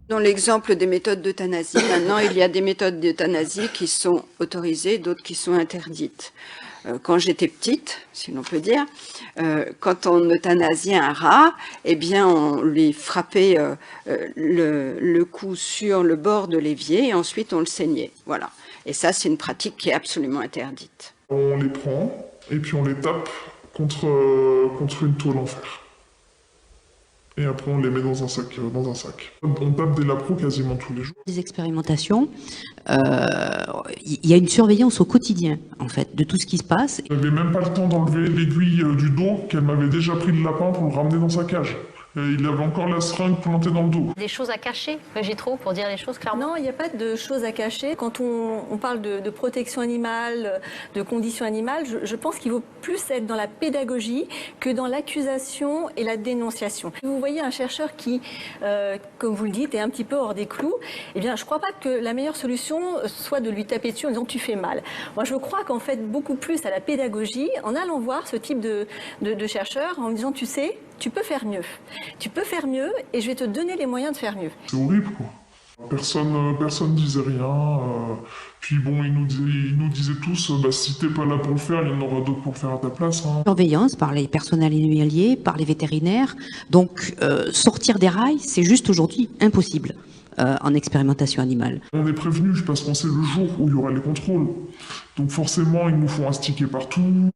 Dans l'exemple des méthodes d'euthanasie, maintenant, il y a des méthodes d'euthanasie qui sont autorisées, d'autres qui sont interdites. Quand j'étais petite, si l'on peut dire, quand on euthanasiait un rat, eh bien, on lui frappait le cou sur le bord de l'évier et ensuite on le saignait. Voilà. Et ça, c'est une pratique qui est absolument interdite. On les prend et puis on les tape contre une tôle en fer. Et après, on les met dans un sac. On tape des lapros quasiment tous les jours. Des expérimentations, il y a une surveillance au quotidien, en fait, de tout ce qui se passe. J'avais même pas le temps d'enlever l'aiguille du dos qu'elle m'avait déjà pris le lapin pour le ramener dans sa cage. Et il avait encore la seringue plantée dans le dos. Des choses à cacher, j'ai trop, pour dire les choses clairement. Non, il n'y a pas de choses à cacher. Quand on parle de protection animale, de conditions animales, je pense qu'il vaut plus être dans la pédagogie que dans l'accusation et la dénonciation. Vous voyez un chercheur qui, comme vous le dites, est un petit peu hors des clous, eh bien, je ne crois pas que la meilleure solution soit de lui taper dessus en disant « tu fais mal ». Moi, je crois qu'en fait beaucoup plus à la pédagogie en allant voir ce type de chercheur en disant « tu sais, tu peux faire mieux. Tu peux faire mieux et je vais te donner les moyens de faire mieux. » C'est horrible, quoi. Personne disait rien. Puis bon, ils nous disaient tous, si t'es pas là pour le faire, il y en aura d'autres pour le faire à ta place. Hein. Surveillance par les personnels animaliers, par les vétérinaires. Donc, sortir des rails, c'est juste aujourd'hui impossible en expérimentation animale. On est prévenus parce qu'on sait le jour où il y aura les contrôles. Donc forcément, ils nous font astiquer partout.